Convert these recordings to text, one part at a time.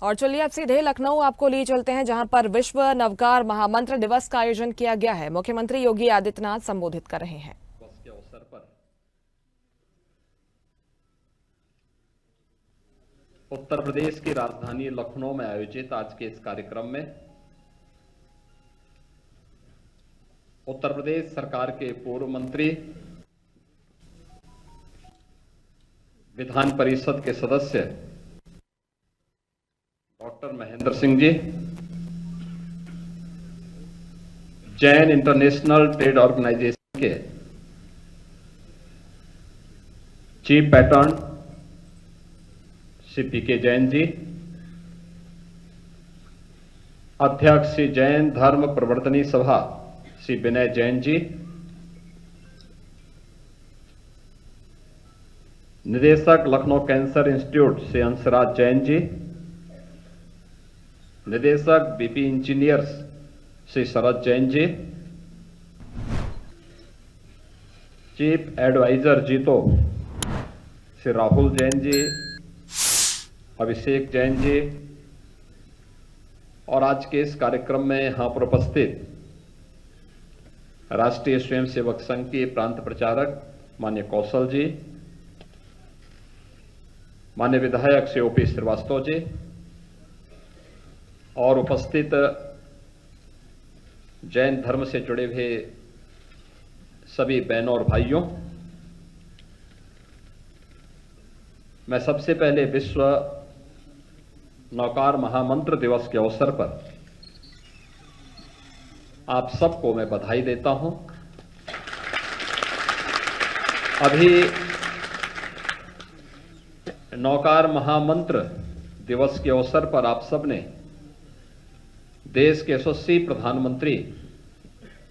और चलिए अब सीधे लखनऊ आपको लिए चलते हैं, जहां पर विश्व नवकार महामंत्र दिवस का आयोजन किया गया है। मुख्यमंत्री योगी आदित्यनाथ संबोधित कर रहे हैं। दिवस के अवसर पर उत्तर प्रदेश की राजधानी लखनऊ में आयोजित आज के इस कार्यक्रम में उत्तर प्रदेश सरकार के पूर्व मंत्री, विधान परिषद के सदस्य doctor Mahendra Singh ji, Jain international trade organisation के चीफ पैटर्न श्री पी के जैन जी, अध्यक्ष श्री जैन धर्म प्रवर्तनी सभा श्री विनय जैन जी, निदेशक लखनऊ कैंसर इंस्टीट्यूट श्री अंशराज जैन जी, निदेशक BP engineers Shri Sharad Jain ji, chief adviser जीतो श्री राहुल जैन जी, अभिषेक जैन जी, और आज के इस कार्यक्रम में यहां पर उपस्थित राष्ट्रीय स्वयंसेवक संघ के प्रांत प्रचारक माननीय कौशल जी, माननीय विधायक श्री ओपी श्रीवास्तव जी, और उपस्थित जैन धर्म से जुड़े हुए सभी बहनों और भाइयों, मैं सबसे पहले विश्व नवकार महामंत्र दिवस के अवसर पर आप सबको मैं बधाई देता हूं। अभी नवकार महामंत्र दिवस के अवसर पर आप सबने देश के यशस्वी प्रधानमंत्री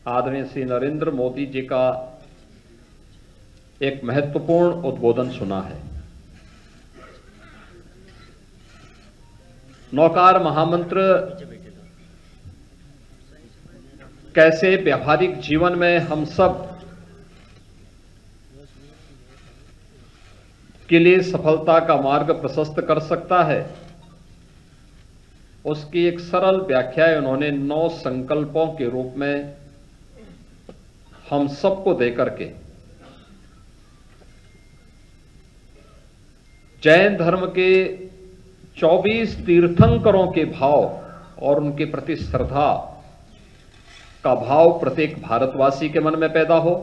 आदरणीय श्री नरेंद्र मोदी जी का एक महत्वपूर्ण उद्बोधन सुना है। नवकार महामंत्र कैसे व्यावहारिक जीवन में हम सब के लिए सफलता का मार्ग प्रशस्त कर सकता है, उसकी एक सरल व्याख्या उन्होंने 9 संकल्पों के रूप में हम सबको देकर के जैन धर्म के 24 तीर्थंकरों के भाव और उनके प्रति श्रद्धा का भाव प्रत्येक भारतवासी के मन में पैदा हो,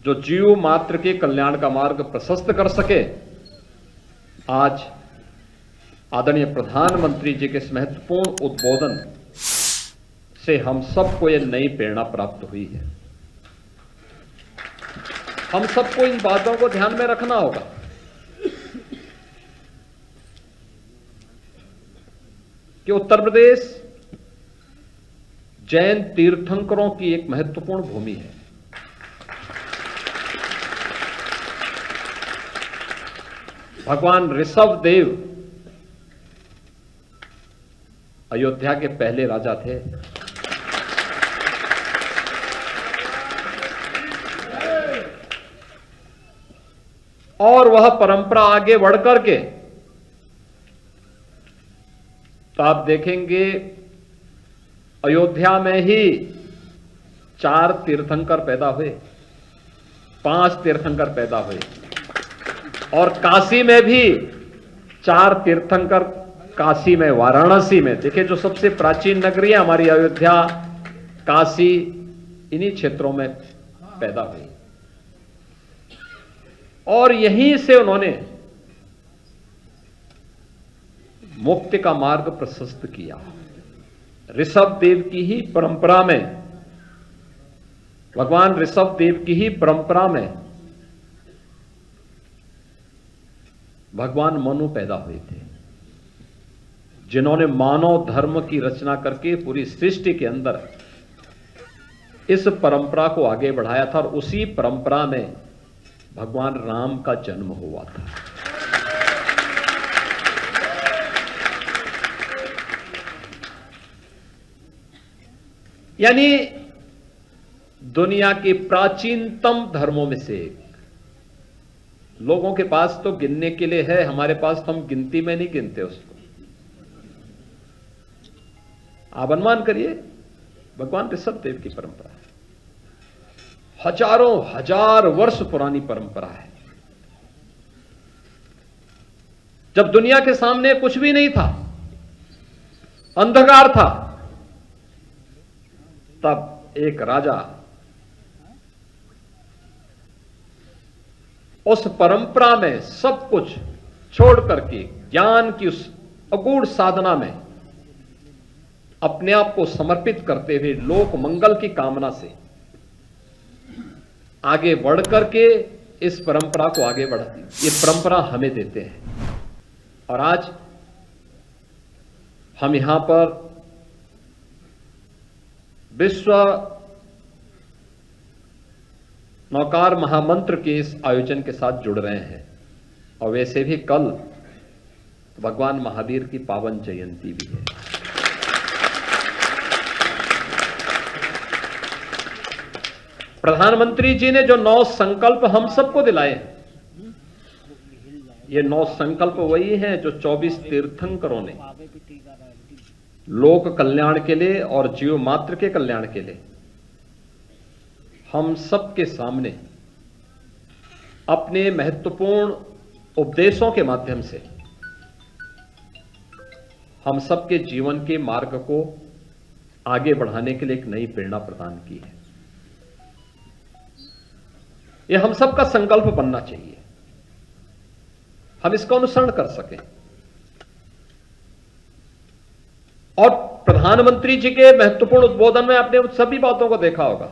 जो जीव मात्र के कल्याण का मार्ग प्रशस्त कर सके। आज आदरणीय प्रधानमंत्री जी के इस महत्वपूर्ण उद्बोधन से हम सबको यह नई प्रेरणा प्राप्त हुई है। हम सबको इन बातों को ध्यान में रखना होगा कि उत्तर प्रदेश जैन तीर्थंकरों की एक महत्वपूर्ण भूमि है। भगवान ऋषभ देव अयोध्या के पहले राजा थे। और वह परंपरा आगे बढ़कर के तो आप देखेंगे अयोध्या में ही 4 तीर्थंकर पैदा हुए, 5 तीर्थंकर पैदा हुए, और काशी में भी 4 तीर्थंकर, काशी में, वाराणसी में। देखिए, जो सबसे प्राचीन नगरी है हमारी अयोध्या, काशी, इन्हीं क्षेत्रों में पैदा हुई, और यहीं से उन्होंने मुक्ति का मार्ग प्रशस्त किया। ऋषभ देव की ही परंपरा में, भगवान ऋषभ देव की ही परंपरा में भगवान मनु पैदा हुए थे, जिन्होंने मानव धर्म की रचना करके पूरी सृष्टि के अंदर इस परंपरा को आगे बढ़ाया था, और उसी परंपरा में भगवान राम का जन्म हुआ था। यानी दुनिया के प्राचीनतम धर्मों में से एक, लोगों के पास तो गिनने के लिए है, हमारे पास तो हम गिनती में नहीं गिनते उसको। आप अनुमान करिए, भगवान ऋषभ देव की परंपरा है, हजारों हजार वर्ष पुरानी परंपरा है। जब दुनिया के सामने कुछ भी नहीं था, अंधकार था, तब एक राजा उस परंपरा में सब कुछ छोड़ करके ज्ञान की उस अगूढ़ साधना में अपने आप को समर्पित करते हुए लोक मंगल की कामना से आगे बढ़ करके इस परंपरा को आगे बढ़ाती, ये परंपरा हमें देते हैं। और आज हम यहां पर विश्व नौकार महामंत्र के इस आयोजन के साथ जुड़ रहे हैं। और वैसे भी कल भगवान महावीर की पावन जयंती भी है। प्रधानमंत्री जी ने जो 9 संकल्प हम सबको दिलाए हैं, ये 9 संकल्प वही हैं जो 24 तीर्थंकरों ने लोक कल्याण के लिए और जीव मात्र के कल्याण के लिए हम सबके सामने अपने महत्वपूर्ण उपदेशों के माध्यम से हम सबके जीवन के मार्ग को आगे बढ़ाने के लिए एक नई प्रेरणा प्रदान की है। यह हम सबका संकल्प बनना चाहिए, हम इसका अनुसरण कर सकें। और प्रधानमंत्री जी के महत्वपूर्ण उद्बोधन में आपने उन सभी बातों को देखा होगा।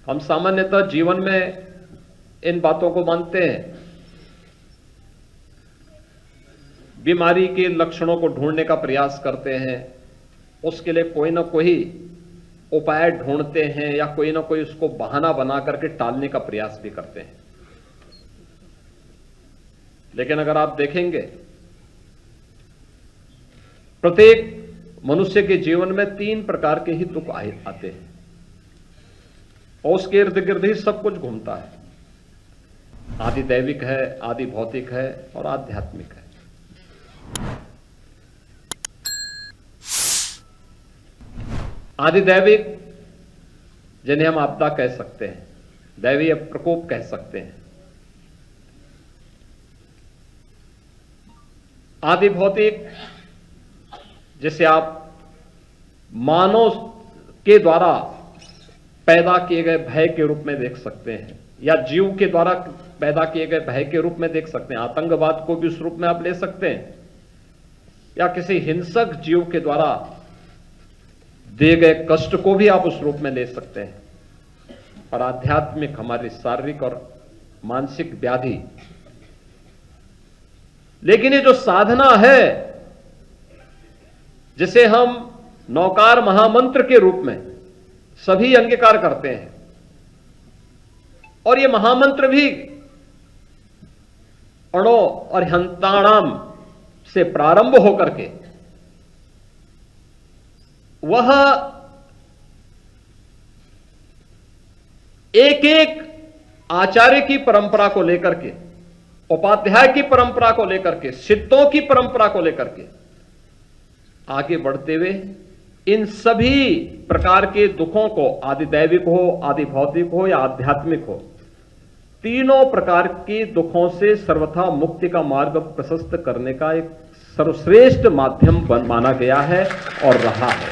हम सामान्यतः जीवन में इन बातों को मानते हैं, बीमारी के लक्षणों को ढूंढने का प्रयास करते हैं, उसके लिए कोई ना कोई उपाय ढूंढते हैं या कोई ना कोई उसको बहाना बना करके टालने का प्रयास भी करते हैं। लेकिन अगर आप देखेंगे, प्रत्येक मनुष्य के जीवन में 3 प्रकार के ही दुख आते हैं और उसके इर्द गिर्द ही सब कुछ घूमता है। आदि दैविक है, आदि भौतिक है और आध्यात्मिक है। आदि दैविक जिन्हें हम आपदा कह सकते हैं, दैवीय प्रकोप कह सकते हैं। आदि भौतिक जिसे आप मानव के द्वारा पैदा किए गए भय के रूप में देख सकते हैं या जीव के द्वारा पैदा किए गए भय के रूप में देख सकते हैं। आतंकवाद को भी उस रूप में आप ले सकते हैं या किसी हिंसक जीव के द्वारा दिए गए कष्ट को भी आप उस रूप में ले सकते हैं। और आध्यात्मिक हमारी शारीरिक और मानसिक व्याधि। लेकिन ये जो साधना है जिसे हम नौकार महामंत्र के रूप में सभी अंगीकार करते हैं, और ये महामंत्र भी अणो और हंताणाम से प्रारंभ होकर के वह एक एक आचार्य की परंपरा को लेकर के, उपाध्याय की परंपरा को लेकर के, सिद्धों की परंपरा को लेकर के आगे बढ़ते हुए इन सभी प्रकार के दुखों को, आदि दैविक हो, आदि भौतिक हो या आध्यात्मिक हो, तीनों प्रकार के दुखों से सर्वथा मुक्ति का मार्ग प्रशस्त करने का एक सर्वश्रेष्ठ माध्यम माना गया है और रहा है।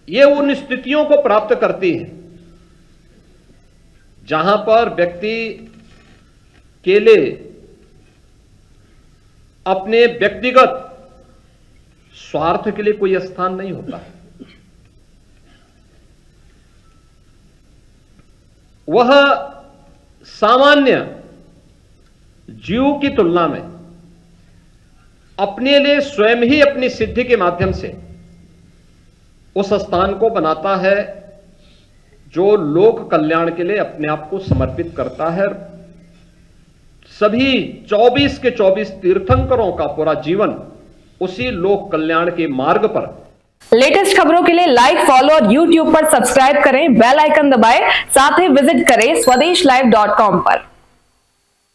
ये उन स्थितियों को प्राप्त करती है जहां पर व्यक्ति के लिए अपने व्यक्तिगत स्वार्थ के लिए कोई स्थान नहीं होता। वह सामान्य जीव की तुलना में अपने लिए स्वयं ही अपनी सिद्धि के माध्यम से उस स्थान को बनाता है जो लोक कल्याण के लिए अपने आप को समर्पित करता है। सभी 24 के 24 तीर्थंकरों का पूरा जीवन उसी लोक कल्याण के मार्ग पर लेटेस्ट खबरों के लिए लाइक, फॉलो और यूट्यूब पर सब्सक्राइब करें, बेल आइकन दबाएं, साथ ही विजिट करें swedeshlive.com पर।